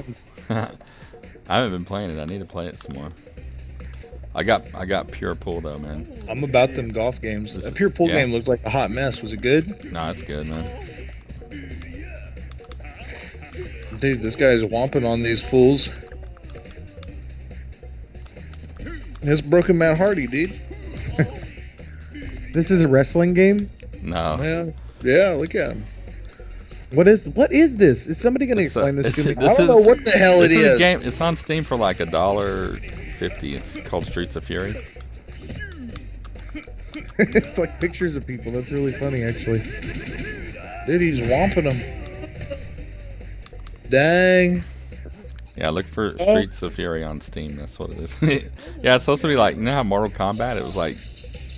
friends. I haven't been playing it. I need to play it some more. I got pure pool though, man. I'm about them golf games. A pure pool game looked like a hot mess. Was it good? No, it's good, man. Dude, this guy's whomping on these fools. It's Broken Matt Hardy, dude. This is a wrestling game? No. Yeah, look at him. What is this? Is somebody going to explain this to me? I don't know what the hell it is. Game. It's on Steam for like $1.50. It's called Streets of Fury. It's like pictures of people. That's really funny, actually. Dude, he's whomping them. Dang. Yeah, look for Streets of Fury on Steam. That's what it is. Yeah, it's supposed to be like, you know how Mortal Kombat, it was like...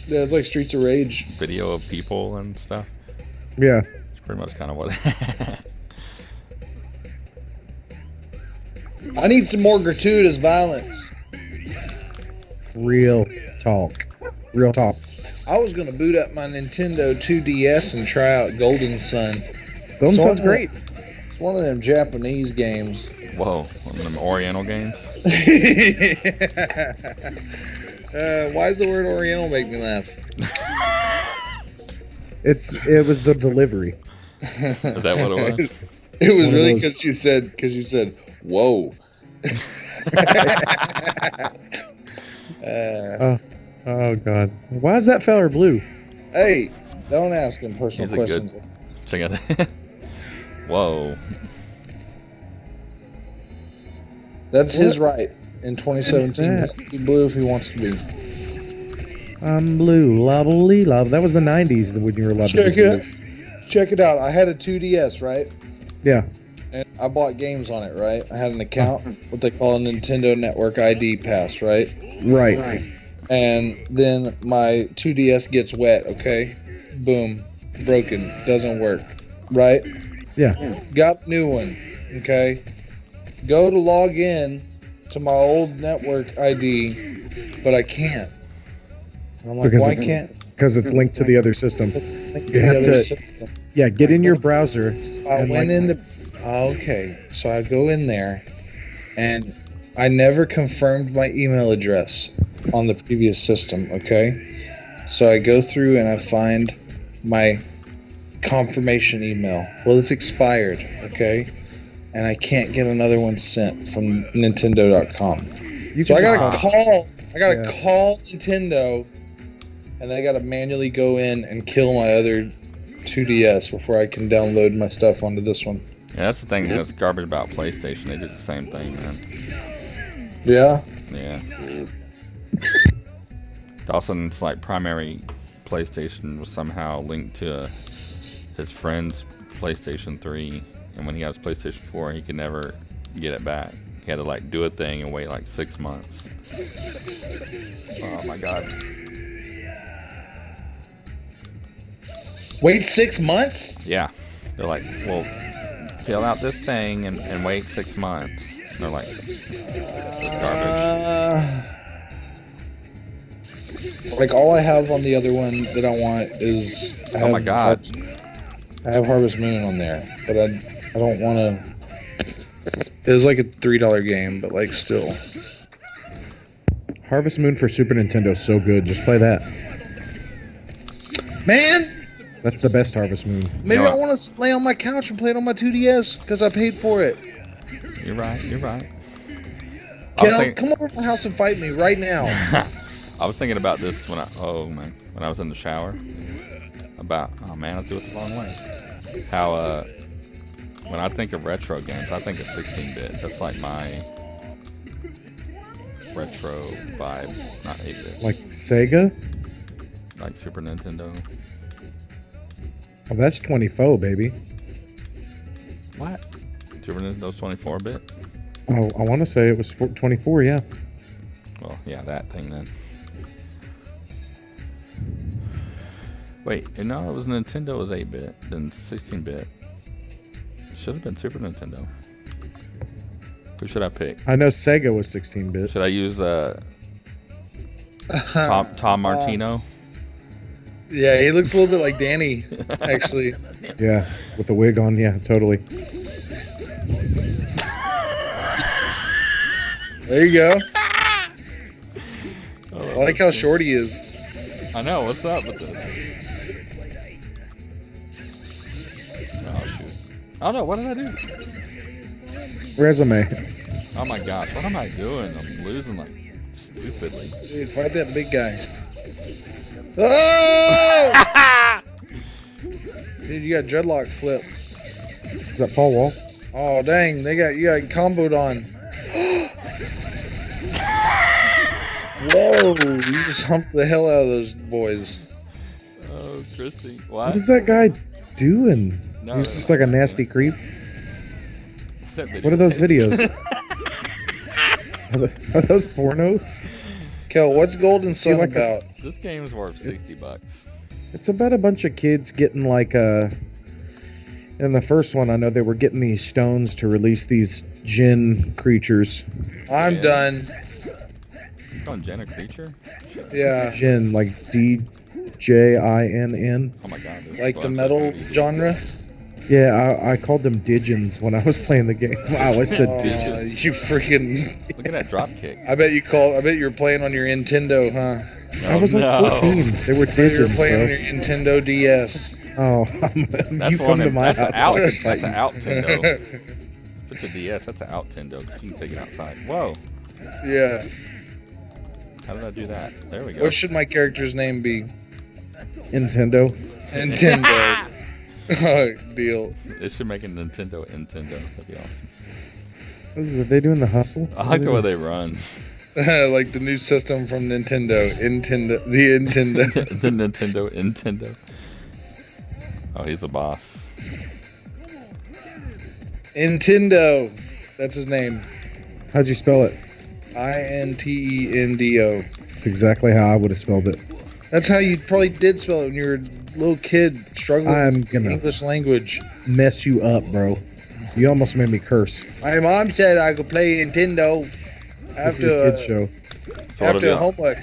Yeah, it's like Streets of Rage. Video of people and stuff. Yeah. It's pretty much kind of what... I need some more gratuitous violence. Real talk. Real talk. I was going to boot up my Nintendo 2DS and try out Golden Sun. Golden Sun's great. It's one of them Japanese games. Whoa, one of them Oriental games? Why does the word Oriental make me laugh? It was the delivery. Is that what it was? It was really because you said, whoa. Oh God. Why is that feller blue? Hey, don't ask him personal questions. Check out that. Whoa. That's his right in 2017. Be blue if he wants to be. I'm blue, lovely love. That was the 90s when you were allowed to be blue. Check it out. I had a 2DS, right? Yeah. And I bought games on it, right? I had an account, what they call a Nintendo Network ID pass, right? Right. And then my 2DS gets wet, okay? Boom. Broken. Doesn't work. Right? Yeah. Got a new one, okay? Go to log in to my old network ID, but I can't. And I'm like, why can't? Because it's linked to the other system. You have to, yeah, get in your browser. I went into... Okay, so I go in there, and I never confirmed my email address on the previous system, okay? So I go through and I find my confirmation email. Well, it's expired, okay? And I can't get another one sent from Nintendo.com. So I gotta call Nintendo, and I gotta manually go in and kill my other 2DS before I can download my stuff onto this one. Yeah, that's the thing that's garbage about PlayStation. They did the same thing, man. Yeah? Yeah. Dawson's like primary PlayStation was somehow linked to his friend's PlayStation 3, and when he got his PlayStation 4, he could never get it back. He had to like do a thing and wait like 6 months. Oh my God. Wait 6 months? Yeah. They're like, well, fill out this thing and wait 6 months. And they're like, it's garbage. Like all I have on the other one that I want is Oh my God. I have Harvest Moon on there, but I don't want to. It was like a $3 game, but like still. Harvest Moon for Super Nintendo is so good. Just play that. Man, that's the best Harvest Moon. Maybe I want to lay on my couch and play it on my 2DS because I paid for it. You're right. You're right. Come over to my house and fight me right now. I was thinking about this when I was in the shower. About, oh man, I threw it the wrong way. How, when I think of retro games, I think of 16-bit. That's like my retro vibe, not 8-bit. Like Sega? Like Super Nintendo. Oh, that's 24, baby. What? Super Nintendo's 24-bit? Oh, I want to say it was 24, yeah. Well, yeah, that thing then. Wait, no, it was Nintendo was 8-bit, then 16-bit. Should have been Super Nintendo. Who should I pick? I know Sega was 16-bit. Should I use Tom Martino? Yeah, he looks a little bit like Danny, actually. Yeah, with the wig on, yeah, totally. There you go. Oh, I like how short he is. I know. What's up with this? Oh shoot! Oh no! What did I do? Resume. Oh my gosh! What am I doing? I'm losing like stupidly. Dude, fight that big guy. Oh! Dude, you got dreadlock flip. Is that Paul Wall? Oh dang, you got comboed on. Whoa! You just humped the hell out of those boys. Oh, Chrissy. What What? is that guy doing? No, He's just like a nasty creep. Except What are those videos. Are those pornos? Kel, what's Golden Sun like about? This game's worth $60. It's about a bunch of kids getting like in the first one, I know they were getting these stones to release these djinn creatures. I'm done. You calling Jen a creature? Yeah, Djinn, like DJINN. Oh my god. Dude. like the Well, metal that's what genre. Yeah, I called them Digins when I was playing the game. Wow, I said Aw, Digin. you freaking! Look at that drop kick. I bet you were playing on your Nintendo, huh? I was like 14. They were You were Digins, playing on bro. your Nintendo DS. Oh, That's you come to my that's house. an out. I'll fight That's an you. out Tendo. Put the DS. That's an out Tendo. You can take it outside. Whoa. Yeah. How did I do that? There we go. What should my character's name be? Nintendo. Nintendo. Deal. It should make a Nintendo. That'd be awesome. Are they doing the hustle? I like the way they run. Like the new system from Nintendo. The Nintendo. The Nintendo. Oh, he's a boss. Nintendo. That's his name. How'd you spell it? Intendo. It's exactly how I would have spelled it. That's how you probably did spell it when you were a little kid struggling I'm with the gonna- English language. Mess you up, bro. You almost made me curse. My mom said I could play Nintendo This is a after kid's show. So what have, after y'all, homework.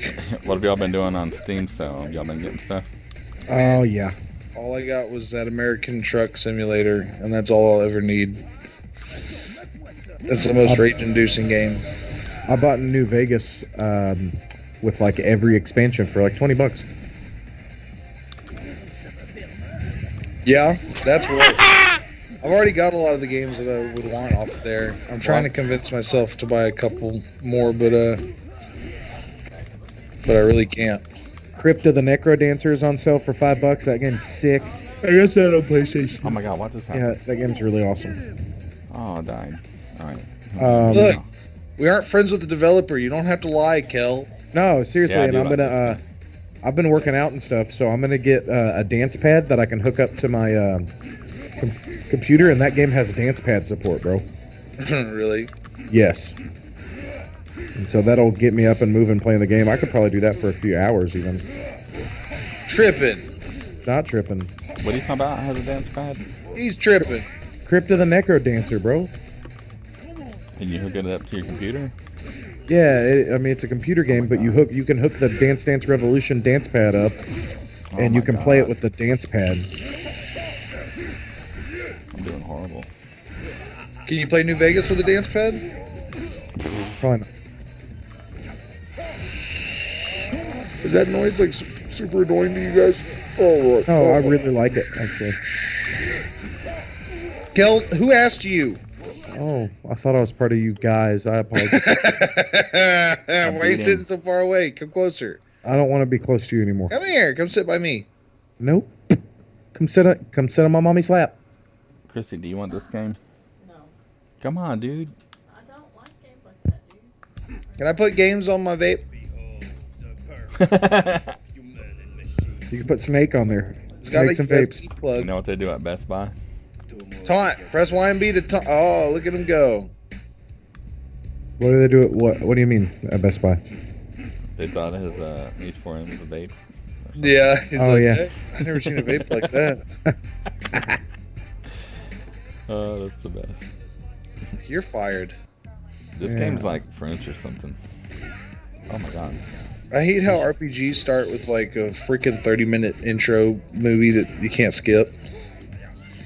what have y'all been doing on Steam sale? Have y'all been getting stuff? Oh, yeah. All I got was that American Truck Simulator, and that's all I'll ever need. That's the most rage-inducing game. I bought New Vegas with like every expansion for like $20. Yeah, that's right. I've already got a lot of the games that I would want off there. I'm trying to convince myself to buy a couple more, but I really can't. Crypt of the Necro Dancer is on sale for $5. That game's sick. I got that on PlayStation. Oh my god, what just Yeah, happened? that game's really awesome. Oh, I died. Alright. Look. We aren't friends with the developer. You don't have to lie, Kel. No, seriously, Yeah, I and do I'm like gonna. I've been working out and stuff, so I'm gonna get a dance pad that I can hook up to my computer, and that game has dance pad support, bro. Really? Yes. And so that'll get me up and moving playing the game. I could probably do that for a few hours even. Tripping. Not tripping. What are you talking about? Has a dance pad? He's tripping. Crypt of the Necro Dancer, bro. And you hook it up to your computer? Yeah, I mean it's a computer game, but you can hook the Dance Dance Revolution dance pad up, and my you can play it God. with the dance pad. I'm doing horrible. Can you play New Vegas with a dance pad? Probably not. Is that noise like super annoying to you guys? Oh, Oh, I really like it actually. Kel, who asked you? Oh, I thought I was part of you guys. I apologize. Why are you beat sitting him. so far away? Come closer. I don't want to be close to you anymore. Come here. Come sit by me. Nope. Come sit on my mommy's lap. Chrissy, do you want this game? No, Come on, dude. I don't like games like that, dude. Can I put games on my vape? You can put Snake on there. It's got a Snakes and USB You plug. know what they do at Best Buy? Taunt. Press Y and B to taunt. Oh, look at him go. What do they do? What do you mean at Best Buy? They thought his each for him was a vape. Yeah. He's Oh, yeah. "Hey, I've never seen a vape like that. Oh, that's the best. You're fired. This Yeah. game's like French or something. Oh my god. I hate how RPGs start with like a freaking 30-minute intro movie that you can't skip.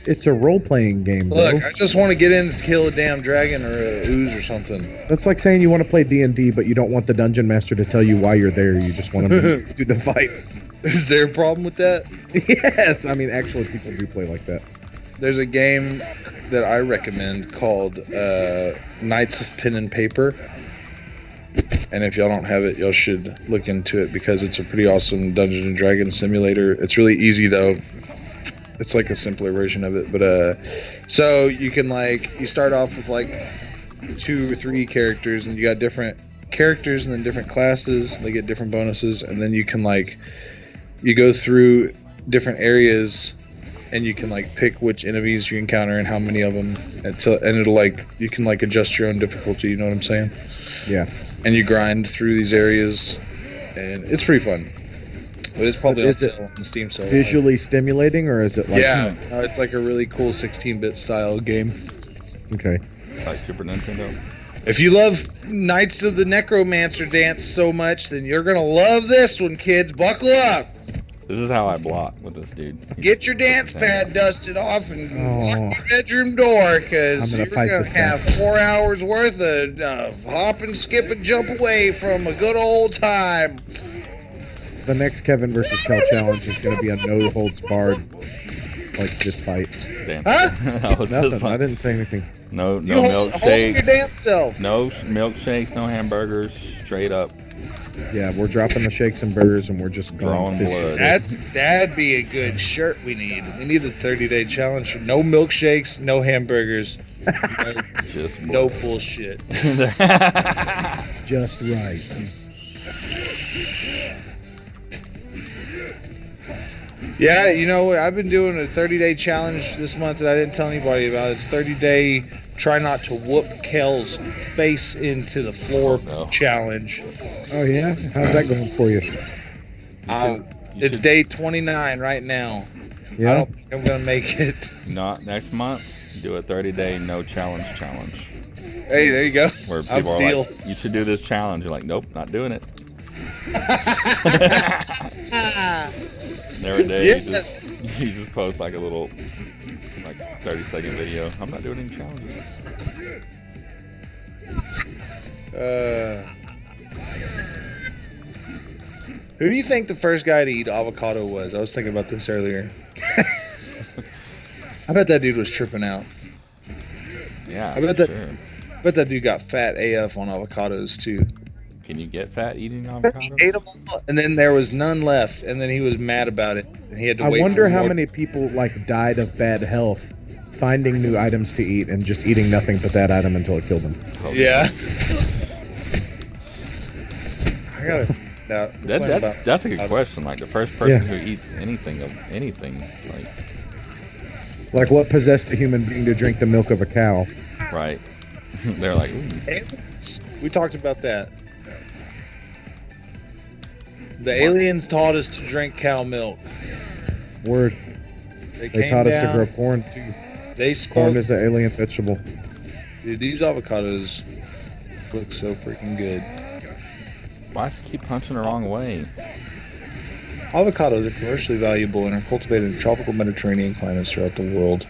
It's a role-playing game, bro. Look, I just want to get in to kill a damn dragon or a ooze or something. That's like saying you want to play D&D, but you don't want the dungeon master to tell you why you're there. You just want him to do the fights. Is there a problem with that? Yes, I mean, actually, people do play like that. There's a game that I recommend called Knights of Pen and Paper. And if y'all don't have it, y'all should look into it because it's a pretty awesome Dungeons and Dragons simulator. It's really easy though. It's like a simpler version of it, but so you can you start off with like 2 or 3 characters, and you got different characters and then different classes. They get different bonuses, and then you can you go through different areas, and you can pick which enemies you encounter and how many of them, and it'll you can adjust your own difficulty. You know what I'm saying? Yeah. And you grind through these areas, and it's pretty fun. But it's probably on sale on Steam sale. Visually stimulating, or is it like... Yeah, no, it's like a really cool 16-bit style game. Okay. Like Super Nintendo. If you love Knights of the Necromancer dance so much, then you're gonna love this one, kids. Buckle up. This is how I block with this dude. Get your dance pad dusted off and lock your bedroom door, because you're gonna have 4 hours worth of hop and skip and jump away from a good old time. The next Kevin versus Kel challenge is going to be a no holds barred, this fight. Damn. Huh? No, it's Nothing. just I didn't say anything. no You hold your milkshakes. damn self. No milkshakes, no hamburgers, straight up. Yeah, we're dropping the shakes and burgers, and we're just Drawing blood. That'd be a good shirt we need. We need a 30-day challenge. No milkshakes, no hamburgers, Just no bullshit. just right. Yeah, you know what? I've been doing a 30-day challenge this month that I didn't tell anybody about. It's 30-day try not to whoop Kel's face into the floor challenge. Oh, yeah? How's that going for you? It's day 29 right now. Yeah? I don't think I'm going to make it. Not next month. Do a 30-day no challenge. Hey, there you go. Where people are like, you should do this challenge. You're like, nope, not doing it. Every day you just post a little 30-second video. I'm not doing any challenges. Who do you think the first guy to eat avocado was? I was thinking about this earlier. I bet that dude was tripping out. Yeah, I bet that dude got fat AF on avocados too. Can you get fat eating avocados? He ate them all, and then there was none left, and then he was mad about it, and he had to wait. I wonder for how more. many people died of bad health, finding new items to eat and just eating nothing but that item until it killed them. Oh, Yeah. I gotta. Now, that's a good question. The first person who eats anything, Like what possessed a human being to drink the milk of a cow? right? They're like, ooh. Aliens. We talked about that. The aliens taught us to drink cow milk. Word. They Taught us to down, grow corn too. They spoke. Corn is an alien vegetable. Dude, these avocados look so freaking good. Why does it keep punching the wrong way? Avocados are commercially valuable and are cultivated in tropical Mediterranean climates throughout the world.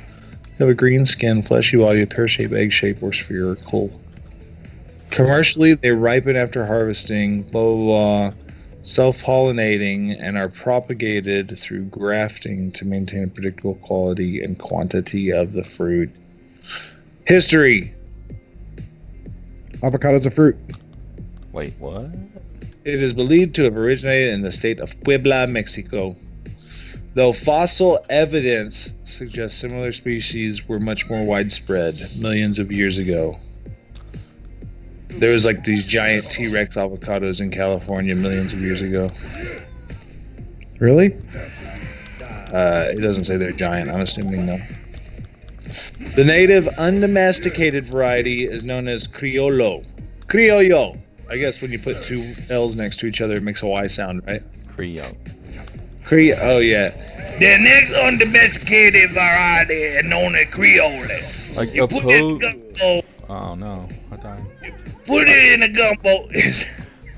They have a green skin, fleshy body, a pear-shaped, egg-shaped, or spherical. Commercially, they ripen after harvesting, blah, blah, blah, self-pollinating, and are propagated through grafting to maintain a predictable quality and quantity of the fruit. History. Avocado's a fruit. Wait, what? It is believed to have originated in the state of Puebla, Mexico. Though fossil evidence suggests similar species were much more widespread millions of years ago. There was these giant T-Rex avocados in California millions of years ago. Really? It doesn't say they're giant. I'm assuming no. The native undomesticated variety is known as Criollo. Criollo. I guess when you put two L's next to each other, it makes a Y sound, right? Creole. Oh, yeah. The next undomesticated variety is known as Creole. Like You a put it in po. gumbo. Oh no, I died. Put it in a gumbo.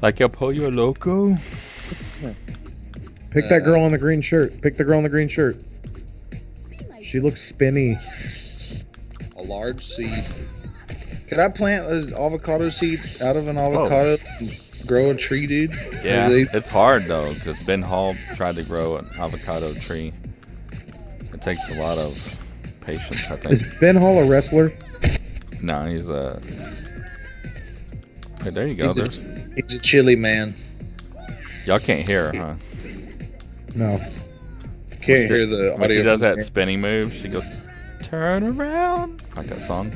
Like El Pollo Loco? Pick that girl in the green shirt. Pick the girl in the green shirt. She looks spinny. A large seed. Could I plant an avocado seed out of an avocado and grow a tree, dude? Yeah, it's hard though, because Ben Hall tried to grow an avocado tree. It takes a lot of patience, I think. Is Ben Hall a wrestler? No, he's a... Hey, there you go. He's a chili man. Y'all can't hear her, huh? No. Can't hear the When audio. she does that spinning move, she goes, turn around. Like that song.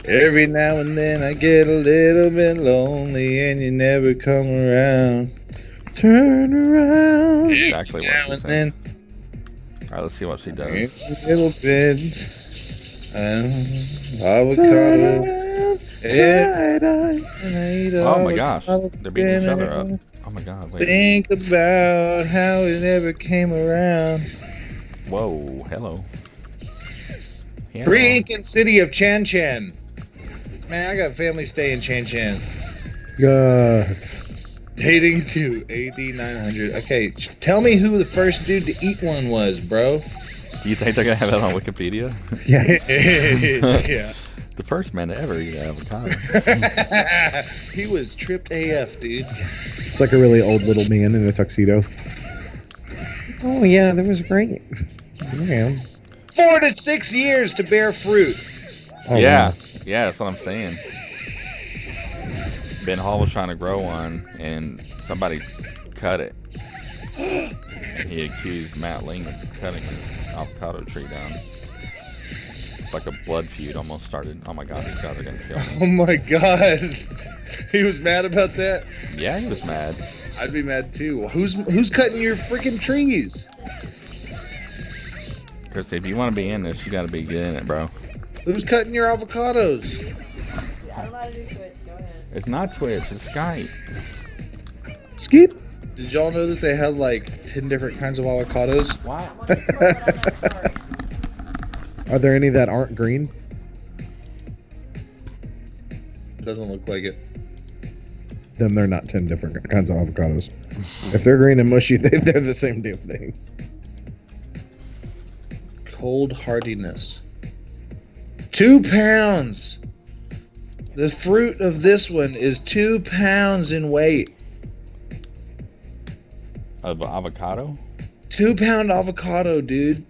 Every now and then I get a little bit lonely and you never come around. Turn around. Exactly what Now she's and saying. then Alright, let's see what she does. a little bit. Avocado. Oh my gosh, they're beating each other up. Oh my god, wait. Think about how it ever came around. Whoa, hello. Hello. Freaking city of Chan Chan. Man, I got family stay in Chan Chan. Yes. Dating to AD 900. Okay, tell me who the first dude to eat one was, bro. Do you think they're gonna have that on Wikipedia? Yeah. Yeah. The first man to ever eat an avocado. He was tripped AF, dude. It's like a really old little man in a tuxedo. Oh yeah, that was great. Yeah. 4 to 6 years to bear fruit. Oh, Yeah, wow. yeah, that's what I'm saying. Ben Hall was trying to grow one, and somebody cut it. And he accused Matt Ling of cutting his avocado tree down. It's like a blood feud almost started. Oh my god, these guys are gonna kill me. Oh my god. He was mad about that? Yeah, he was mad. I'd be mad too. Who's cutting your freaking trees? Chris, if you want to be in this, you gotta be good in it, bro. Who's cutting your avocados? I don't know how to do Twitch. Go ahead. It's not Twitch, it's Skype. Skip. Did y'all know that they had like 10 different kinds of avocados? Why? Are there any that aren't green? Doesn't look like it. Then they're not 10 different kinds of avocados. If they're green and mushy, they're the same damn thing. Cold hardiness. 2 pounds. The fruit of this one is 2 pounds in weight. Of avocado? 2 pound avocado, dude.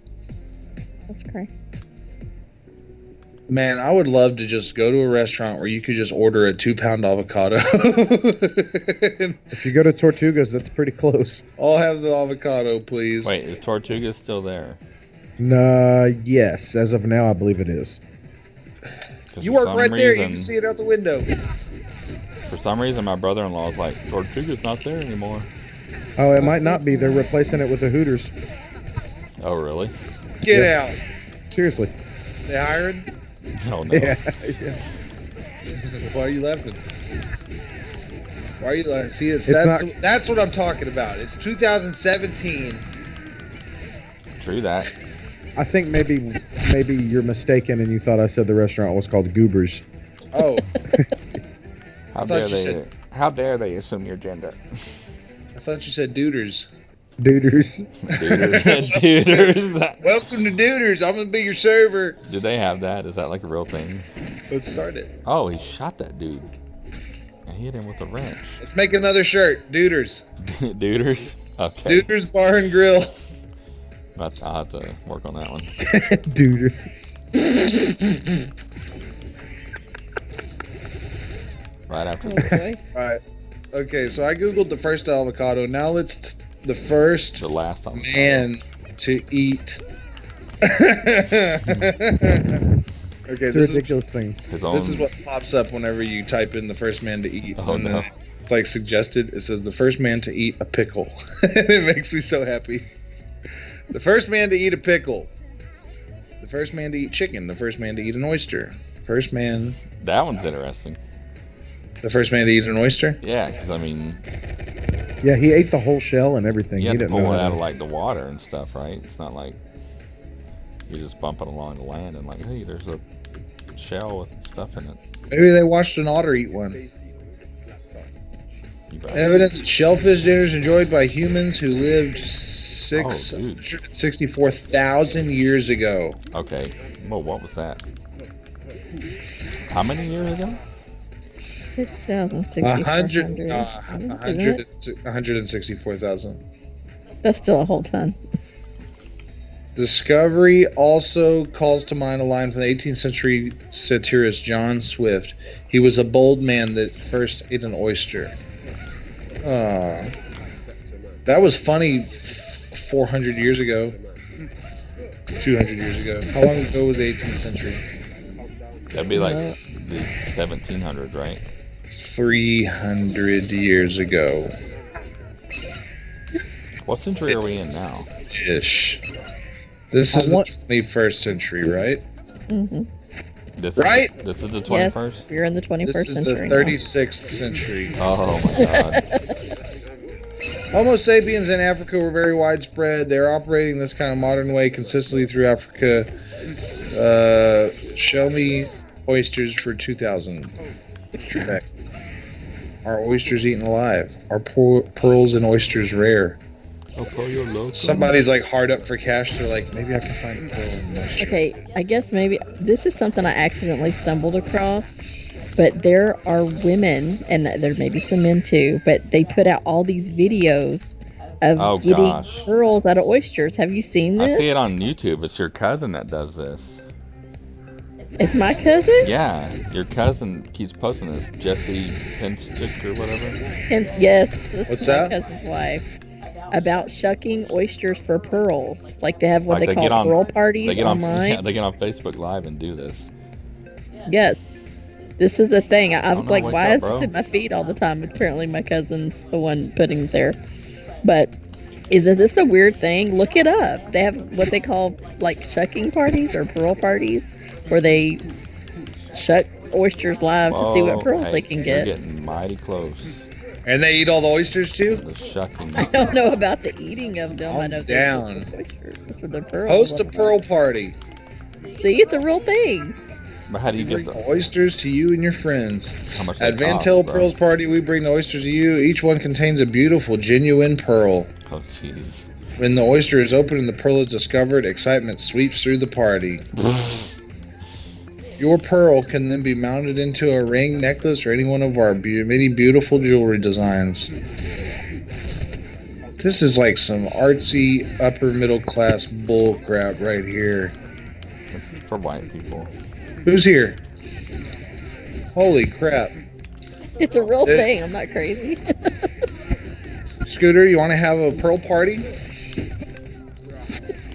That's great. Man, I would love to just go to a restaurant where you could just order a 2 pound avocado. If you go to Tortugas, that's pretty close. I'll have the avocado, please. Wait, is Tortuga still there? Yes. As of now, I believe it is. 'Cause You for work some right there. You reason- can see it out the window. For some reason, my brother-in-law is like, Tortuga's not there anymore. Oh, it might not be. They're replacing it with the Hooters. Oh, really? Get Yeah. out. Seriously. They hired? Oh, no. Yeah. Why are you laughing? Why are you laughing? See, that's what I'm talking about. It's 2017. True that. I think maybe you're mistaken and you thought I said the restaurant was called Goobers. Oh, How thought dare you they? said- How dare they assume your gender? I thought you said Duders. Duders. Duders. Welcome to Duders. I'm gonna be your server. Do they have that? Is that like a real thing? Let's start it. Oh, he shot that dude. And he hit him with a wrench. Let's make another shirt. Duders. Duders? Okay. Duders Bar and Grill. I'll have to work on that one. Duders. Right after this. All right. Okay, so I googled the first avocado. Now let's the first The last time. man to eat. Okay, It's a ridiculous thing. His own. This is what pops up whenever you type in the first man to eat. Oh, And no. then it's like suggested. It says the first man to eat a pickle. It makes me so happy. The first man to eat a pickle. The first man to eat chicken. The first man to eat an oyster. First man. That one's interesting. The first man to eat an oyster. Yeah, because I mean, Yeah, he ate the whole shell and everything. you He have to didn't know pull it how out to- of like the water and stuff, right? It's not like you're just bumping along the land and like, hey, there's a shell with stuff in it. Maybe they watched an otter eat one. You bet. Evidence that shellfish dinners enjoyed by humans who lived 664,000 years ago. Okay. Well, what was that? How many years ago? 6,000, 164,000. That's still a whole ton. Discovery also calls to mind a line from the 18th century satirist John Swift. He was a bold man that first ate an oyster. That was funny 400 years ago. 200 years ago. How long ago was the 18th century? That'd be like the 1700s, right? 300 years ago. What century are we in now? Ish. This is the 21st century, right? Mm-hmm. This Right? This is the 21st? Yes, you're in the 21st This is century the 36th century. Oh my god. Homo sapiens in Africa were very widespread. They're operating this kind of modern way consistently through Africa. Show me oysters for 2000. Are oysters eaten alive? Are pearls and oysters rare? Somebody's like hard up for cash. They're like, maybe I can find a pearl and oyster. Okay, I guess maybe this is something I accidentally stumbled across, but there are women, and there may be some men too, but they put out all these videos of getting pearls out of oysters. Have you seen this? I see it on YouTube. It's your cousin that does this. It's my cousin? Yeah, your cousin keeps posting this. Jesse Pinstick or whatever. And yes, this What's is my that? cousin's wife. About shucking oysters for pearls. Like they have what Like they they call pearl parties They get on, online. yeah, they get on Facebook Live and do this. Yes. This is a thing. I was no, like, wake why up, is bro. this in my feed all the time? Apparently my cousin's the one putting it there. But isn't this a weird thing? Look it up. They have what they call like shucking parties or pearl parties where they shuck oysters live to see what Whoa, pearls hey, they can you're get. getting mighty close. And they eat all the oysters too? The shucking. I don't know about the eating of them. I know down. they're oysters. For the pearls. Host a pearl party. See, it's a real thing. But how do you get Bring the? oysters to you and your friends. How much At they Van cost, Til bro? Pearls Party, we bring the oysters to you. Each one contains a beautiful, genuine pearl. Oh jeez. When the oyster is opened and the pearl is discovered, excitement sweeps through the party. Your pearl can then be mounted into a ring, necklace, or any one of our many beautiful jewelry designs. This is like some artsy, upper middle class bull crap right here. It's for white people. Who's here? Holy crap. It's a real thing. I'm not crazy. Scooter, you want to have a pearl party?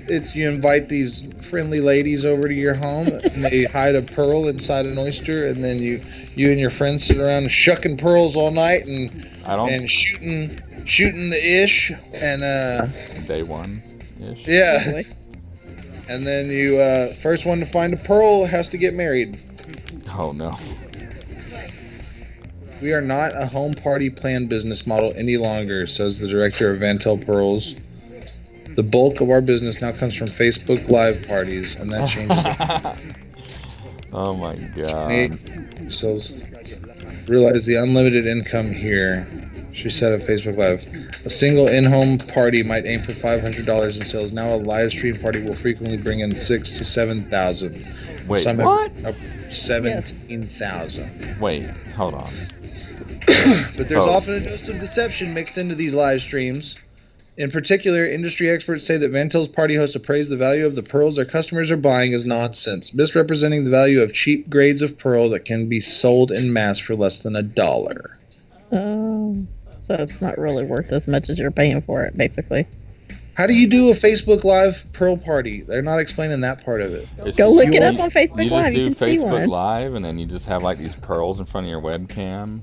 It's you invite these friendly ladies over to your home, and they hide a pearl inside an oyster, and then you and your friends sit around shucking pearls all night and shooting the ish and Day one ish. yeah. And then you first one to find a pearl has to get married. Oh no. We are not a home party plan business model any longer, says the director of Van Til Pearls. The bulk of our business now comes from Facebook Live parties, and that changes. Oh my god. So realize the unlimited income here. She said at Facebook Live, a single in-home party might aim for $500 in sales. Now a live stream party will frequently bring in 6,000 to 7,000. Wait, Some what? have 17,000. Wait, hold on. But there's often a dose of deception mixed into these live streams. In particular, industry experts say that Van Til's party hosts appraise the value of the pearls their customers are buying as nonsense, misrepresenting the value of cheap grades of pearl that can be sold in mass for less than $1. Oh, so it's not really worth as much as you're paying for it, basically. How do you do a Facebook Live pearl party? They're not explaining that part of it. Go look it up on Facebook You Live. just You do can see Facebook one. Live, and then you just have like these pearls in front of your webcam.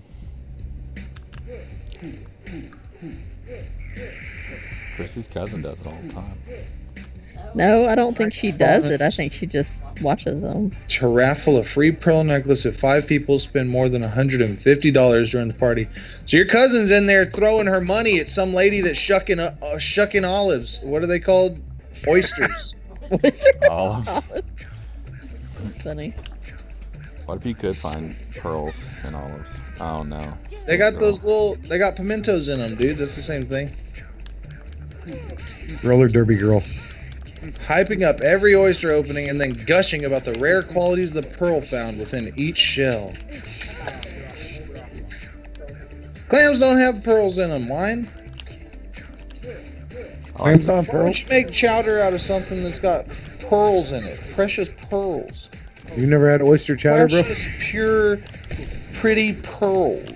Chrissy's cousin does it all the time. No, I don't think she does it. I think she just watches them. To raffle a free pearl necklace if 5 people spend more than $150 during the party. So your cousin's in there throwing her money at some lady that's shucking olives. What are they called? Oysters. Olives. That's funny. What if you could find pearls and olives? Oh no. They got those they got pimentos in them, dude. That's the same thing. Roller derby girl. Hyping up every oyster opening and then gushing about the rare qualities of the pearl found within each shell. Clams don't have pearls in them. Wine? Clams on Why pearl. don't you make chowder out of something that's got pearls in it? Precious pearls. You never had oyster chowder, bro? Precious, pure, pretty pearls.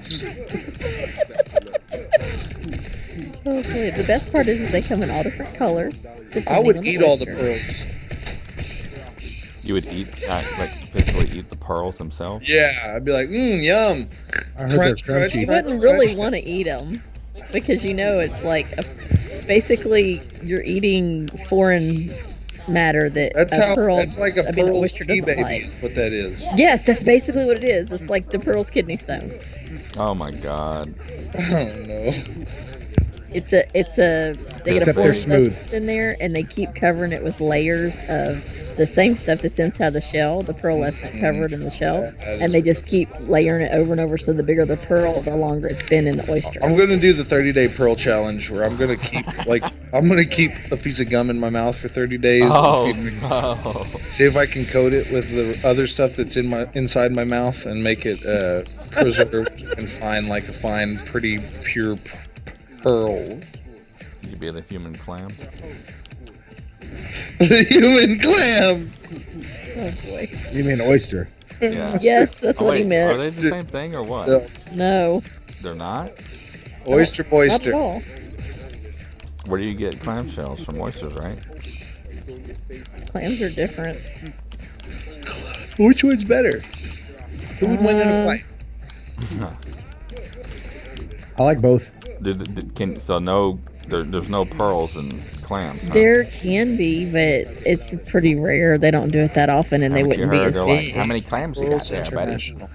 Oh boy, the best part is they come in all different colors. I would depending eat on all the oyster. pearls. You would eat, like physically eat the pearls themselves? Yeah, I'd be like, yum. I heard Crunch, they're crunch, crunchy. You crunch. wouldn't really want to eat them because you know it's like basically you're eating foreign matter that That's a how. pearl. That's like a I mean, an pearl's oyster key doesn't baby. like. Is what that is. Yes, that's basically what it is. It's like the pearl's kidney stone. Oh my god. Oh no. It's a they get a Except foreign they're smooth. substance in there, and they keep covering it with layers of the same stuff that's inside the shell, the pearlescent covered in the shell, and they just keep layering it over and over. So the bigger the pearl, the longer it's been in the oyster. I'm gonna do the 30-day pearl challenge where I'm gonna keep a piece of gum in my mouth for 30 days Oh and no. see if I can coat it with the other stuff that's inside my mouth and make it preserved and fine like a fine, pretty pure pearl. You be the human clam. The human clam. Oh boy. You mean oyster? Yeah. Yes, that's Oh, what he wait, are they meant. the same thing or what? No. No, They're not? Oyster not at boyster. all. Where do you get clam shells? From oysters, right? Clams are different. Which one's better? Who would win in a fight? I like both. There's no pearls in clams. Huh? There can be, but it's pretty rare. They don't do it that often, and they Haven't you wouldn't be heard as they're like, big. how many clams you got Pearls there, buddy? International.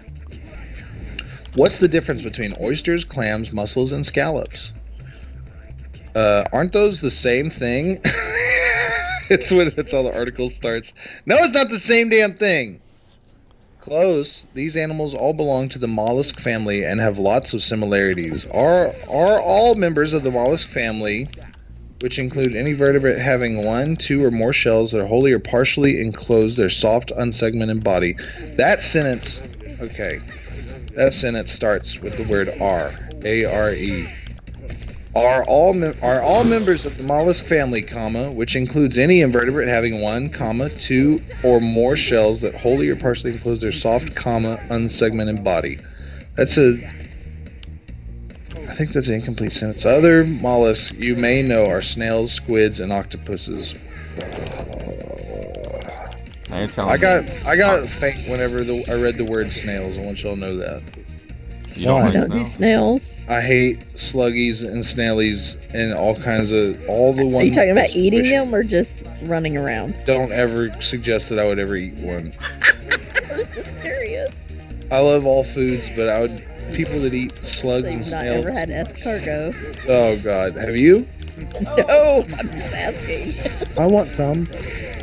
What's the difference between oysters, clams, mussels, and scallops? Aren't those the same thing? That's how the article starts. No, it's not the same damn thing. Close. These animals all belong to the mollusk family and have lots of similarities. Are all members of the mollusk family, which include any vertebrate having one, two, or more shells that are wholly or partially enclosed their soft, unsegmented body. That sentence starts with the word are. A-R-E. Are all members of the mollusk family, comma, which includes any invertebrate having one, comma, two or more shells that wholly or partially enclose their soft, comma, unsegmented body. I think that's an incomplete sentence. Other mollusks you may know are snails, squids, and octopuses. Now you're telling I got me faint whenever I read the word snails. I want y'all to know that. you don't I like Don't do snails? snails. I hate sluggies and snailies and all the ones. Are you talking about that eating squish. them or just running around? Don't ever suggest that I would ever eat one. I was just curious. I love all foods, but people that eat slugs So and you've not snails. ever had escargot? Oh God, have you? No, I'm just asking. I want some.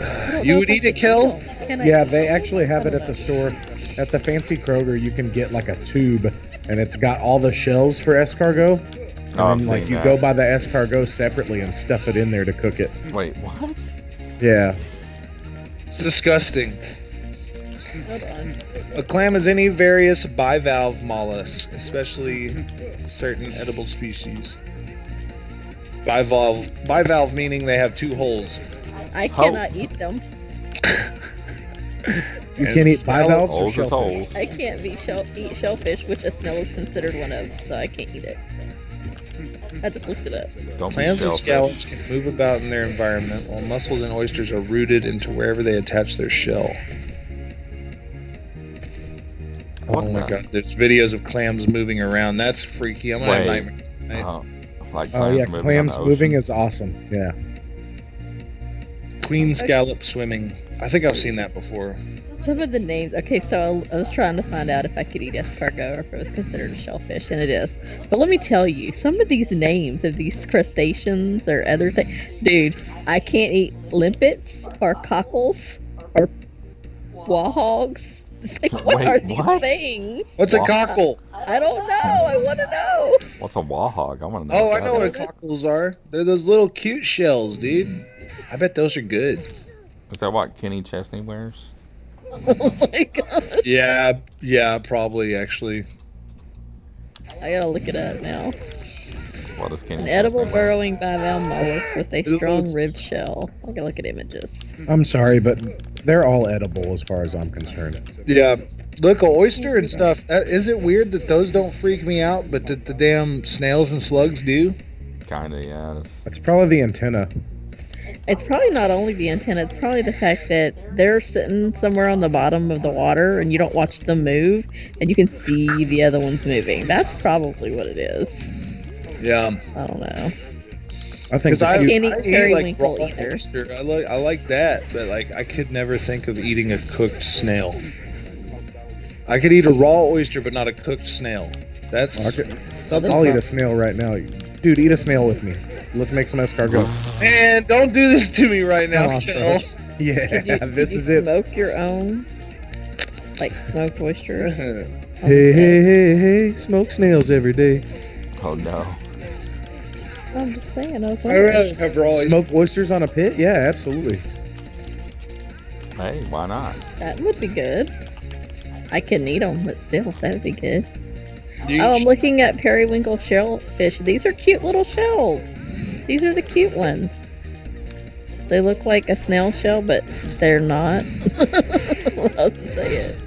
I don't You know would if I eat it, can Kel? eat them. Can I Yeah, eat they them? actually have I it don't at the know. store. At the fancy Kroger, you can get like a tube, and it's got all the shells for escargot. And Oh, I've then, like, seen you that. go buy the escargot separately and stuff it in there to cook it. Wait, what? Yeah. It's disgusting. Hold on. A clam is any various bivalve mollusk, especially certain edible species. Bivalve meaning they have two holes. I cannot eat them. You And can't eat scallop- bivalves or Holes is shellfish. holes. I can't eat shellfish, which a snail is considered one of, so I can't eat it. I just looked it up. Don't be Clams and scallops shellfish. can move about in their environment, while mussels and oysters are rooted into wherever they attach their shell. What Oh my the- God, there's videos of clams moving around. That's freaky. I'm gonna have Wait. nightmares tonight. Like Oh clams yeah, moving clams on the moving ocean. is awesome. Yeah. Queen scallop swimming. I think I've seen that before. Some of the names. Okay, so I was trying to find out if I could eat escargot or if it was considered a shellfish, and it is. But let me tell you, some of these names of these crustaceans or other things, dude, I can't eat limpets or cockles or quahogs It's like, what Wait, are these what? things? What's a Wow. cockle? I don't know. I want to know. What's a wall hog? I want to know. Oh, I that know what is. cockles are. They're those little cute shells, dude. I bet those are good. Is that what Kenny Chesney wears? Oh my god. Yeah, probably actually. I gotta look it up now. What does Kenny An Chesney edible wear? burrowing bivalve mollusk with a strong ribbed shell. I gotta look at images. I'm sorry, but they're all edible as far as I'm concerned. Yeah. Look, an oyster and stuff. Is it weird that those don't freak me out, but that the damn snails and slugs do? Kinda, yeah. That's probably the antenna. It's probably not only the antenna, it's probably the fact that they're sitting somewhere on the bottom of the water and you don't watch them move and you can see the other ones moving. That's probably what it is. Yeah. I don't know. I think Because I can't eat I periwinkle raw either. oyster. I like that, but like I could never think of eating a cooked snail. I could eat a raw oyster, but not a cooked snail. That's something. I'll eat a snail right now. Dude, eat a snail with me. Let's make some escargot. Man, don't do this to me right now, Oh, Kel. Yeah, Could this you is it. smoke your own? Like smoked oysters? Hey, smoke snails every day. Oh no. I'm just saying, I was I wondering. rather have raw oyster. Smoked oysters on a pit? Yeah, absolutely. Hey, why not? That would be good. I couldn't eat them, but still, that would be good. You- Oh, I'm looking at periwinkle shellfish. These are cute little shells. These are the cute ones. They look like a snail shell, but they're not. What else to say it?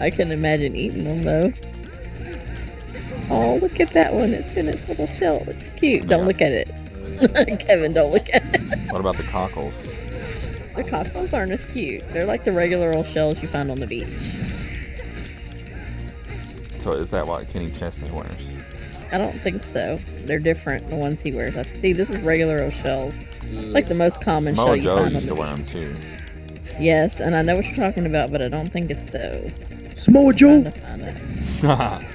I can imagine eating them though. Oh, look at that one. It's in its little shell. It looks cute. Don't look at it. Kevin, don't look at it. What about the cockles? The cockles aren't as cute. They're like the regular old shells you find on the beach. So is that what Kenny Chesney wears? I don't think so. They're different, the ones he wears. See, this is regular old shells. Like the most common shell Samoa you Joe find on used the to wear beach. them too. Yes, and I know what you're talking about, but I don't think it's those. Samoa Trying Joe. to find it.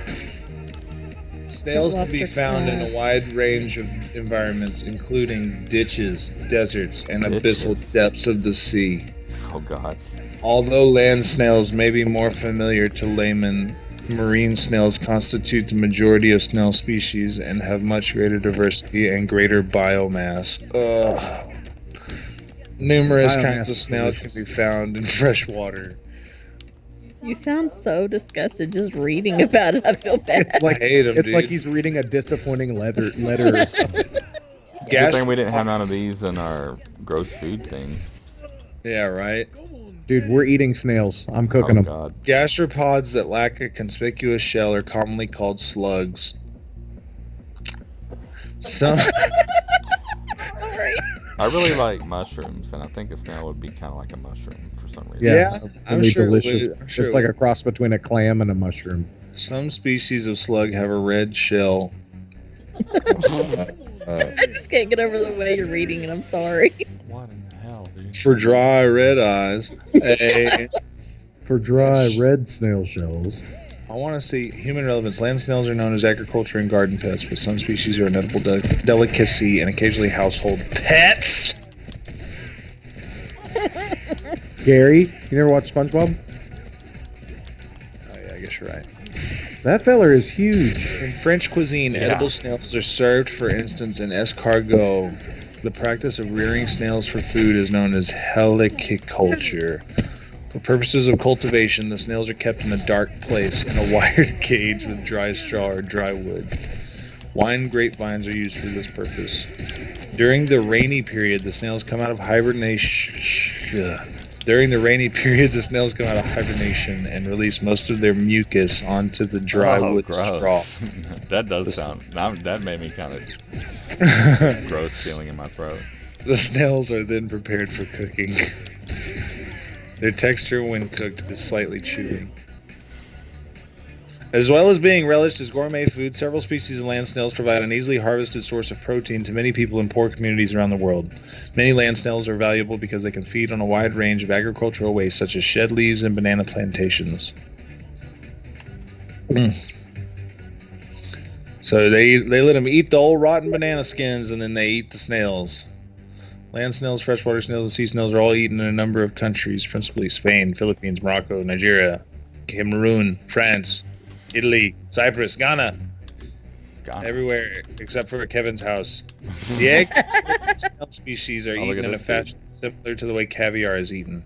Snails can be Lobster found in crab. a wide range of environments, including ditches, deserts, and abyssal Ditches. depths of the sea. Oh god. Although land snails may be more familiar to laymen, marine snails constitute the majority of snail species and have much greater diversity and greater biomass. Numerous Biomass kinds of is snails can delicious. be found in fresh water. You sound so disgusted just reading about it. I feel bad. It's like I hate 'em, it's like dude. he's reading a disappointing letter or something. Good thing we didn't have none of these in our gross food thing. Yeah, right. Dude, we're eating snails. I'm cooking Oh them. god. Gastropods that lack a conspicuous shell are commonly called slugs. Some Sorry. I really like mushrooms, and I think a snail would be kind of like a mushroom for some reason. Yeah, I'm really sure it delicious. would. I'm sure It's it like a cross between a clam and a mushroom. some species of slug have a red shell. I just can't get over the way you're reading it. I'm sorry. What in the hell, dude? For dry red eyes. For dry red snail shells. I want to see human relevance. Land snails are known as agriculture and garden pests, but some species are an edible delicacy and occasionally household pets. Gary, you never watched SpongeBob? Oh yeah, I guess you're right. That feller is huge. In French cuisine, Yeah. edible snails are served, for instance, in escargot. The practice of rearing snails for food is known as heliculture. For purposes of cultivation, the snails are kept in a dark place in a wired cage with dry straw or dry wood. Wine grapevines are used for this purpose. During the rainy period, the snails come out of hibernation. During the rainy period, the snails come out of hibernation and release most of their mucus onto the dry Oh, wood gross. straw. That does This- sound. That made me kind of gross feeling in my throat. The snails are then prepared for cooking. Their texture when cooked is slightly chewy. As well as being relished as gourmet food, several species of land snails provide an easily harvested source of protein to many people in poor communities around the world. Many land snails are valuable because they can feed on a wide range of agricultural waste such as shed leaves and banana plantations. So they let them eat the old rotten banana skins and then they eat the snails. Land snails, freshwater snails, and sea snails are all eaten in a number of countries, principally Spain, Philippines, Morocco, Nigeria. Cameroon, France, Italy, Cyprus, Ghana. God. Everywhere except for Kevin's house. The eggs of snail species are Oh, look eaten at in a this dude. fashion similar to the way caviar is eaten.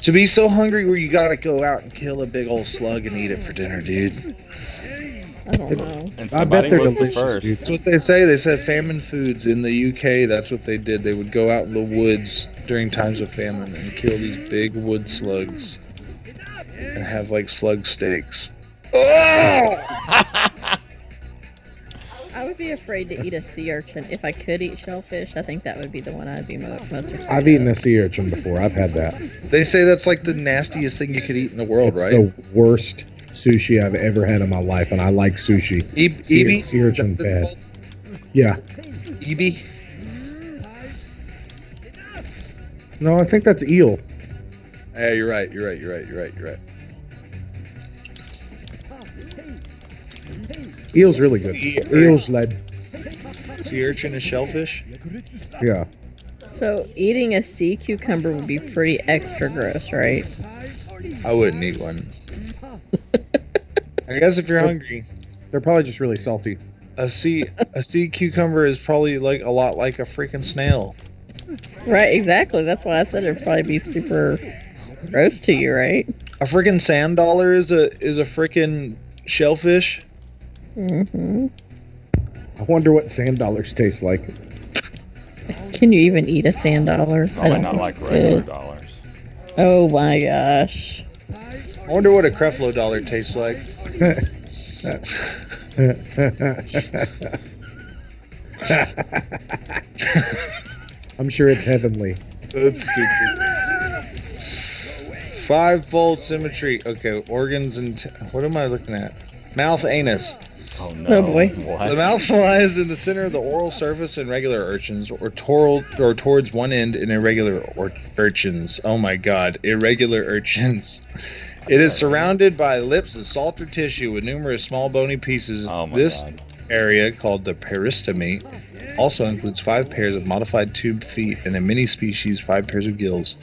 To be so hungry where you gotta go out and kill a big old slug and eat it for dinner, dude. I don't know. And I bet somebody they're was the delicious, first. dude. That's what they say. They said famine foods in the UK. That's what they did. They would go out in the woods during times of famine and kill these big wood slugs and have like slug steaks. I would be afraid to eat a sea urchin. If I could eat shellfish, I think that would be the one I'd be most afraid I've eaten a sea urchin before. I've had that. They say that's like the nastiest thing you could eat in the world, It's right? the worst sushi I've ever had in my life, and I like sushi. Ebi? Sea urchin bad. Yeah. Ebi? No, I think that's eel. Yeah, you're right. You're right. Eel's really good. Eel's lead. Sea urchin is shellfish? Yeah. So eating a sea cucumber would be pretty extra gross, right? I wouldn't eat one. I guess if you're hungry, They're probably just really salty. a sea cucumber is probably like a lot like a freaking snail. Right, exactly. That's why I said it'd probably be super gross to you, right? A freaking sand dollar is a freaking shellfish. Mm-hmm. I wonder what sand dollars taste like. Can you even eat a sand dollar? Probably not like regular dollars. Oh my gosh. I wonder what a Creflo dollar tastes like. I'm sure it's heavenly. That's stupid. 5-fold symmetry. Okay, organs and what am I looking at? Mouth, anus. Oh no. Oh, boy. What? The mouth lies in the center of the oral surface in regular urchins, or towards one end in irregular urchins. Oh my god, irregular urchins. It is surrounded by lips of salt or tissue with numerous small bony pieces. Oh my This god. area, called the peristome, also includes 5 pairs of modified tube feet and in many species 5 pairs of gills.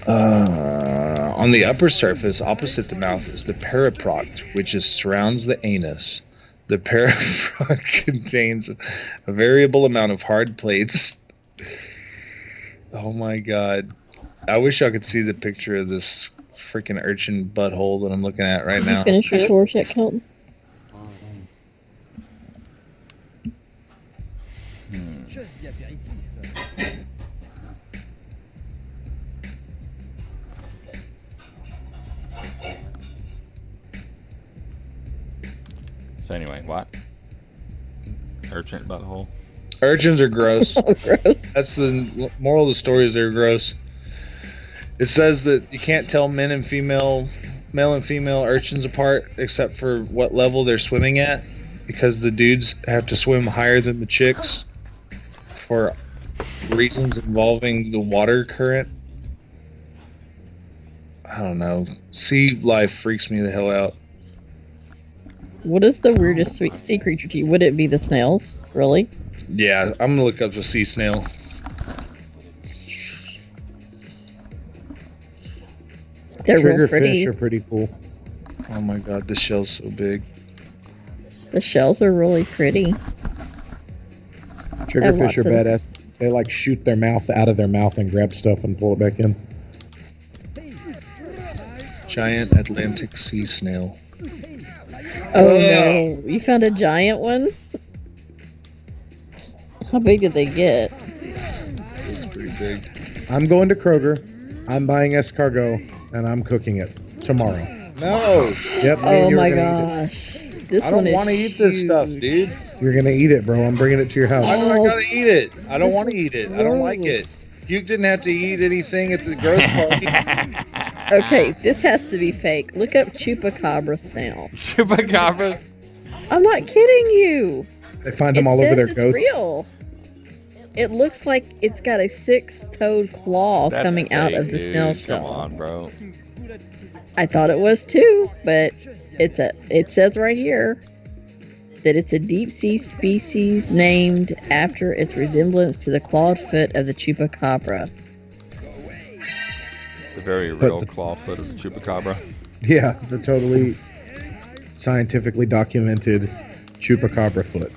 On the upper surface, opposite the mouth, is the periprocte, which surrounds the anus. The periprocte contains a variable amount of hard plates. Oh my god. I wish I could see the picture of this freaking urchin butthole that I'm looking at right now. Finish your chores yet, Kelton? So anyway, what? Urchin butthole? Urchins are gross. Oh, gross. That's the moral of the story, is they're gross. It says that you can't tell male and female urchins apart except for what level they're swimming at, because the dudes have to swim higher than the chicks for reasons involving the water current. I don't know. Sea life freaks me the hell out. What is the weirdest sea creature to you? Would it be the snails? Really? Yeah, I'm gonna look up the sea snail. They're real Triggerfish pretty. are pretty cool. Oh my god, this shell's so big. The shells are really pretty. Triggerfish lots are of- badass. They like shoot their mouth out of their mouth and grab stuff and pull it back in. Giant Atlantic sea snail. Oh no. You found a giant one? How big did they get? It's pretty big. I'm going to Kroger. I'm buying escargot and I'm cooking it tomorrow. No! Yep. me and Oh you are my gonna eat gosh. This I one don't is want to eat this stuff, huge. dude. it. You're gonna eat it, bro. I'm bringing it to your house. Why do I gotta eat it? I don't This want to looks eat it. I don't like it. gross. You didn't have to eat anything at the gross party. Okay, this has to be fake. Look up chupacabra snail. Chupacabras? I'm not kidding you. They find It them all over says their it's goats. real. It looks like it's got a 6-toed claw That's coming out fake, of the dude. snail Come shell. on, bro. I thought it was too, but it says right here that it's a deep sea species named after its resemblance to the clawed foot of the chupacabra. The very real claw foot of the chupacabra. Yeah, the totally scientifically documented chupacabra foot.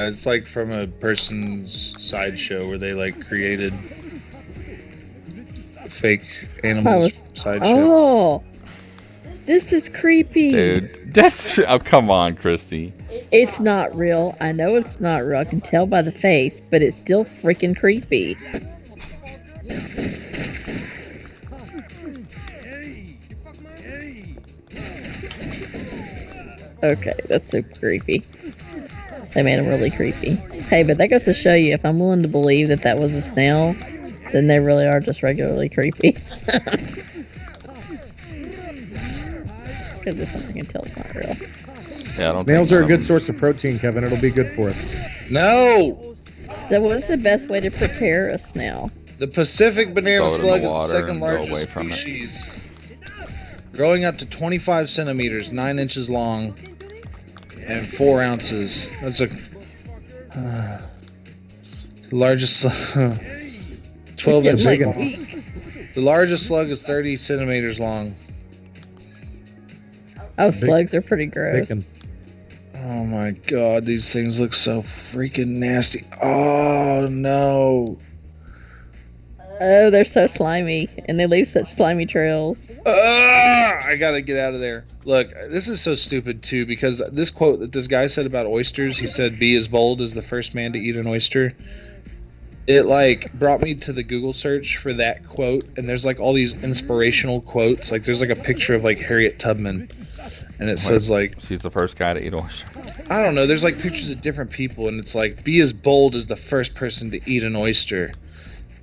It's like from a person's sideshow where they like created a fake animals sideshow. Oh, this is creepy. Dude, that's... Oh, come on, Christy. It's not real. I know it's not real. I can tell by the face, but it's still freaking creepy. Okay, that's super creepy. They made him really creepy. Hey, but that goes to show you, if I'm willing to believe that that was a snail, then they really are just regularly creepy. Because this one I can tell it's not real. Yeah, I don't Snails think are a none good of source of protein, Kevin. It'll be good for us. No! So what's the best way to prepare a snail? The Pacific banana Throw it in slug the is the water second and go largest away from it. species. Growing up to 25 centimeters, 9 inches long, and 4 ounces. That's a largest 12 It's inches. like big. weak. The largest slug is 30 centimeters long. Oh, slugs are pretty gross. Bacon. Oh my god, these things look so freaking nasty. Oh no. Oh, they're so slimy, and they leave such slimy trails. I gotta get out of there. Look, this is so stupid too, because this quote that this guy said about oysters, he said, "Be as bold as the first man to eat an oyster." It like brought me to the Google search for that quote, and there's like all these inspirational quotes. Like there's like a picture of like Harriet Tubman, and it says like, She's the first guy to eat oyster. I don't know, there's like pictures of different people, and it's like, "Be as bold as the first person to eat an oyster."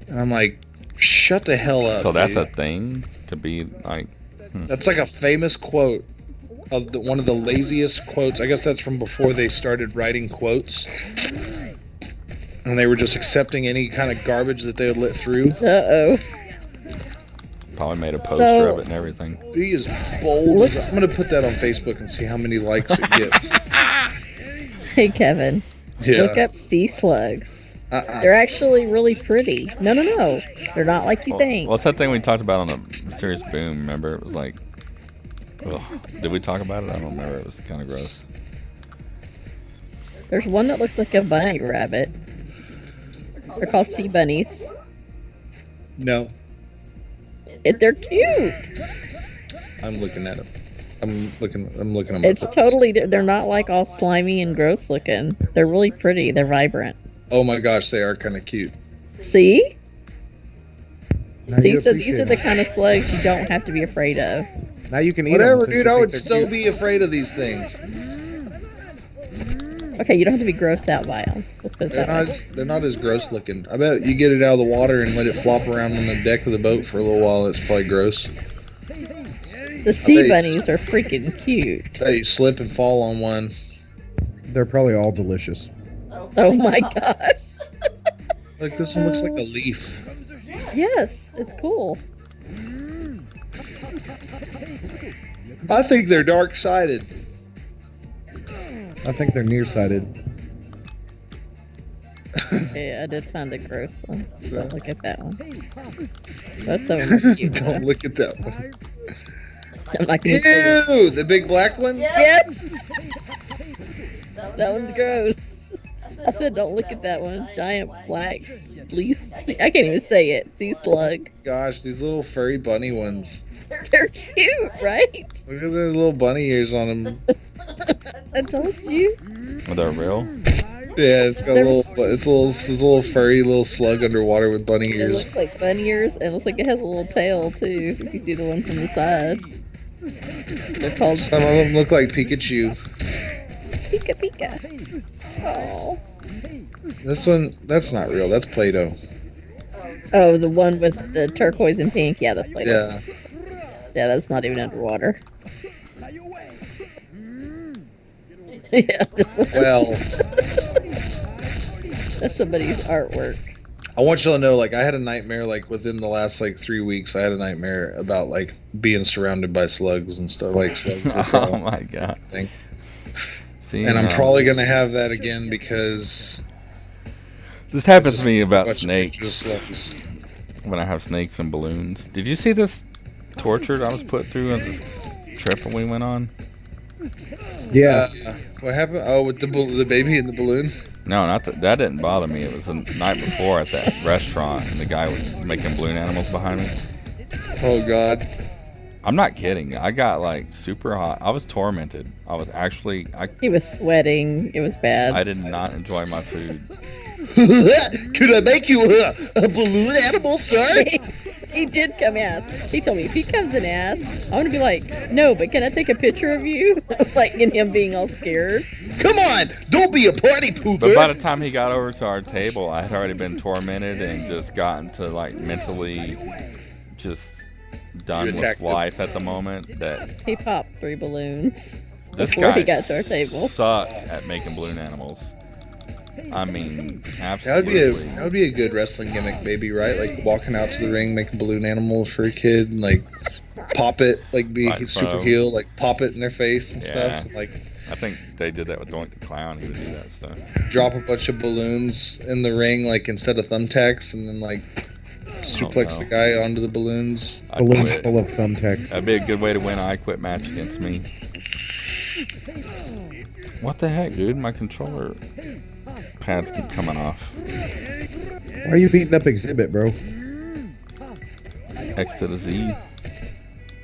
And I'm like, shut the hell up. So that's dude. a thing to be like. That's like a famous quote of one of the laziest quotes. I guess that's from before they started writing quotes, and they were just accepting any kind of garbage that they would let through. Uh-oh. Probably made a poster of it and everything. Be as bold as... I'm gonna put that on Facebook and see how many likes it gets. Hey, Kevin. Yeah. Look up sea slugs. They're actually really pretty. No. They're not like you think. What's that thing we talked about on the Serious Boom? Remember? It was like... Ugh. Did we talk about it? I don't remember. It was kind of gross. There's one that looks like a bunny rabbit. They're called sea bunnies. No, They're cute. I'm looking at them. I'm looking at them. It's totally... They're not like all slimy and gross looking. They're really pretty. They're vibrant. Oh my gosh, they are kind of cute. See? Now See, you so these are appreciate the it. kind of slugs you don't have to be afraid of. Now you can eat Whatever, them. dude. I would still be afraid of these things. Okay, you don't have to be grossed out by them. Let's put it They're that not. way. They're not as gross looking. I bet you get it out of the water and let it flop around on the deck of the boat for a little while. It's probably gross. The sea bunnies are freaking cute. Hey, you slip and fall on one. They're probably all delicious. Oh my gosh. Like this one looks like a leaf. Yes, it's cool. I think they're dark-sided. I think they're nearsighted. Yeah, I did find a gross one. So- Don't look at that one. Most of them are cute. Don't look at that one. I'm not gonna say it. Ew, the big black one? Yes! That one's gross. I said don't look at that one. Giant black fleece. I can't even say it. Sea slug. Gosh, these little furry bunny ones. They're cute, right? Look at their little bunny ears on them. I told you. Are they real? Yeah, it's got it's a little furry little slug underwater with bunny It ears. looks like bunny ears, and it looks like it has a little tail too. If you see the one from the side. They're called Some of them look like Pikachu. Pika Pika. Oh. This one, that's not real. That's Play-Doh. Oh, the one with the turquoise and pink. Yeah, that's like Yeah. Yeah, that's not even underwater. Yeah, Well, that's somebody's artwork. I want you to know, like, I had a nightmare, like, within the last, like, 3 weeks. I had a nightmare about, like, being surrounded by slugs and stuff, like, slugs. Oh my god. Thing. See, And I'm probably going to have that again because... This happens to me about Watch pictures of snakes. slugs. When I have snakes and balloons. Did you see this torture I was put through on the trip when we went on? Yeah. What happened? Oh, with the baby and the balloon? No, that didn't bother me. It was the night before at that restaurant, and the guy was making balloon animals behind me. Oh, God. I'm not kidding. I got like super hot. I was tormented. I was actually. He was sweating. It was bad. I did not enjoy my food. Could I make you a balloon animal, sir? He did come ask. He told me if he comes and asks, I'm gonna be like, no, but can I take a picture of you? I was like, and him being all scared. Come on, don't be a party pooper. But by the time he got over to our table, I had already been tormented and just gotten to like mentally just done with life at the moment. That He popped 3 balloons this before guy he got to our table. sucked at making balloon animals. I mean, That absolutely. would be a good wrestling gimmick, maybe, right? Like walking out to the ring, make a balloon animal for a kid, and like pop it, like be Right, super so- heel, like pop it in their face and Yeah. stuff. Like I think they did that with Doink the Clown. He would do that stuff. drop a bunch of balloons in the ring, like instead of thumbtacks, and then like suplex the guy onto the balloons. I'd Balloons quit. full of thumbtacks. That'd be a good way to win an I Quit match against me. What the heck, dude? My controller pads keep coming off. Why are you beating up Exhibit, bro? X to the Z.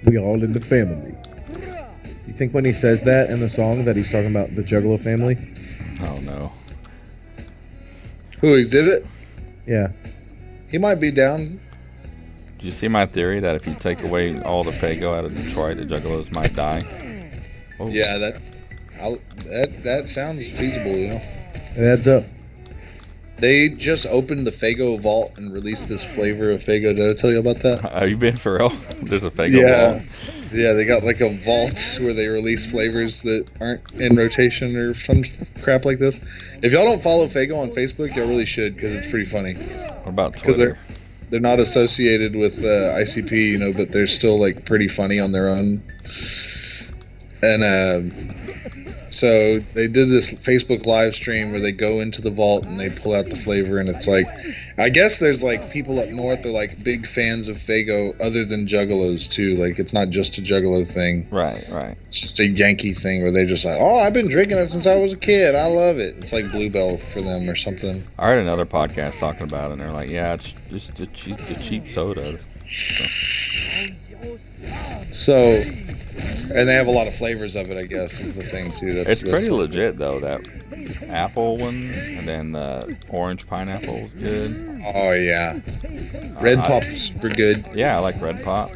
We all in the family. You think when he says that in the song that he's talking about the Juggalo family? Oh no. Who Exhibit? Yeah. He might be down. Do you see my theory that if you take away all the Fago out of Detroit, the Juggalos might die? Oh. Yeah, that sounds feasible. You know, It adds up. they just opened the Fago vault and released this flavor of Fago. Did I tell you about that? Have you been for real? There's a Fago wall. Yeah, they got like a vault where they release flavors that aren't in rotation or some crap like this. If y'all don't follow Fago on Facebook, y'all really should because it's pretty funny. What about 'Cause Twitter? They're not associated with ICP, you know, but they're still like pretty funny on their own. And so they did this Facebook live stream where they go into the vault and they pull out the flavor, and it's like, I guess there's like people up north are like big fans of Fago other than Juggalos too. Like it's not just a Juggalo thing. Right. It's just a Yankee thing where they're just like, oh, I've been drinking it since I was a kid. I love it. It's like Bluebell for them or something. I heard another podcast talking about it, and they're like, yeah, it's just a cheap soda. So, and they have a lot of flavors of it, I guess, is the thing too. It's pretty legit, though, that apple one, and then orange pineapple is good. Oh, yeah. Red Pop is super good. Yeah, I like Red Pop.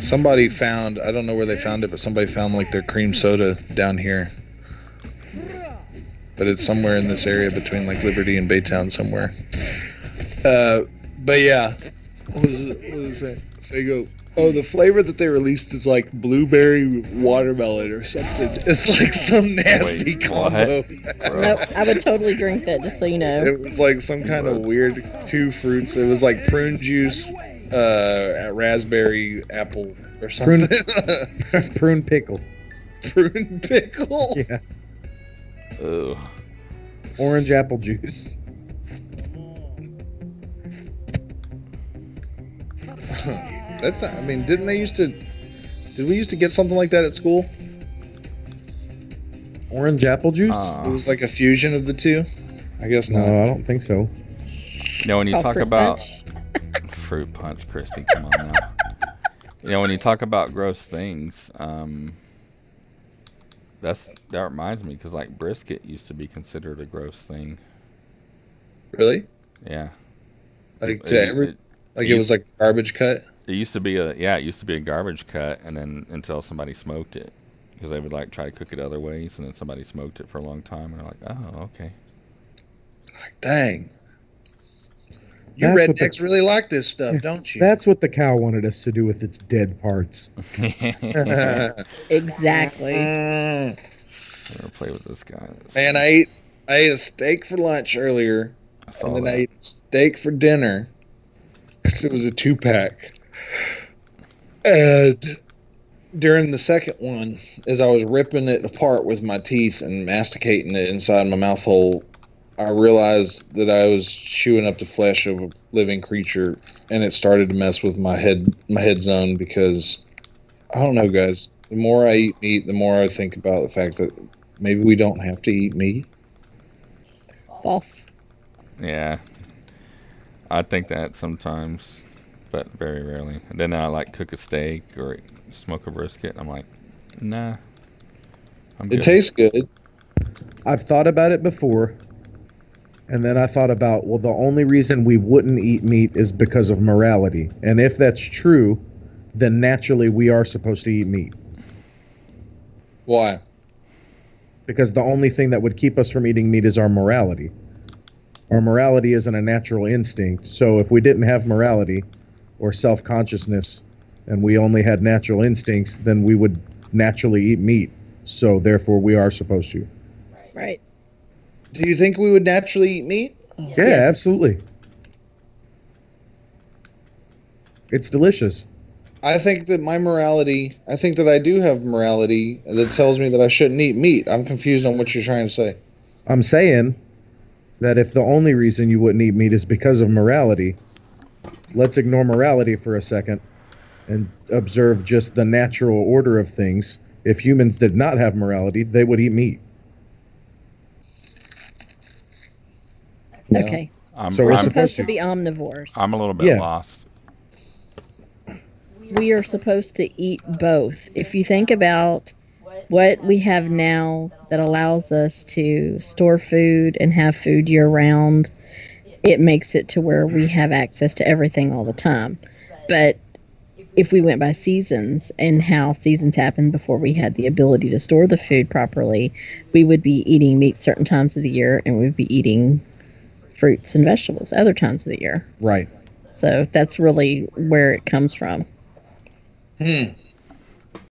Somebody found, I don't know where they found it, but somebody found like their cream soda down here. But it's somewhere in this area between like Liberty and Baytown somewhere. But yeah. What was that? Fago. Oh, the flavor that they released is like blueberry watermelon or something. It's like some nasty Wait, combo. Nope, I would totally drink that, just so you know. It was like some kind of weird 2 fruits. It was like prune juice, raspberry apple or something. Prune pickle. Prune pickle. Yeah. Ugh. Orange apple juice. That's not, I mean, did we used to get something like that at school? Orange apple juice? It was like a fusion of the two. I guess not. No, I don't think so. You know, when you Oh, talk fruit about punch. fruit punch, Christy, come on now. You know, when you talk about gross things, that reminds me, because like brisket used to be considered a gross thing. Really? Yeah. Like It it was like garbage cut. It used to be a garbage cut, and then until somebody smoked it, because they would like try to cook it other ways, and then somebody smoked it for a long time, and they're like, oh, okay. Dang. You That's what rednecks really like this stuff, don't you? That's what the cow wanted us to do with its dead parts. Exactly. I'm gonna play with this guy. Man, I ate a steak for lunch earlier, I saw and then that. I ate steak for dinner. 'Cause it was a 2-pack. And during the second one, as I was ripping it apart with my teeth and masticating it inside my mouth hole, I realized that I was chewing up the flesh of a living creature, and it started to mess with my head zone because I don't know, guys. The more I eat meat, the more I think about the fact that maybe we don't have to eat meat. False. Yeah, I think that sometimes, but very rarely. And then I like cook a steak or smoke a brisket. I'm like, nah, I'm good. It tastes good. I've thought about it before, and then I thought about, well, the only reason we wouldn't eat meat is because of morality. And if that's true, then naturally we are supposed to eat meat. Why? Because the only thing that would keep us from eating meat is our morality. Our morality isn't a natural instinct. So if we didn't have morality or self-consciousness and we only had natural instincts, then we would naturally eat meat. So therefore we are supposed to. Right. Do you think we would naturally eat meat? Yeah, absolutely. It's delicious. I think that I think that I do have morality that tells me that I shouldn't eat meat. I'm confused on what you're trying to say. I'm saying that if the only reason you wouldn't eat meat is because of morality, let's ignore morality for a second and observe just the natural order of things. If humans did not have morality, they would eat meat. Yeah. Okay. So we're We're supposed supposed to. to be omnivores. I'm a little bit Yeah. lost. We are supposed to eat both. If you think about what we have now that allows us to store food and have food year round, it makes it to where we have access to everything all the time. But if we went by seasons and how seasons happened before we had the ability to store the food properly, we would be eating meat certain times of the year and we'd be eating fruits and vegetables other times of the year. Right. So that's really where it comes from.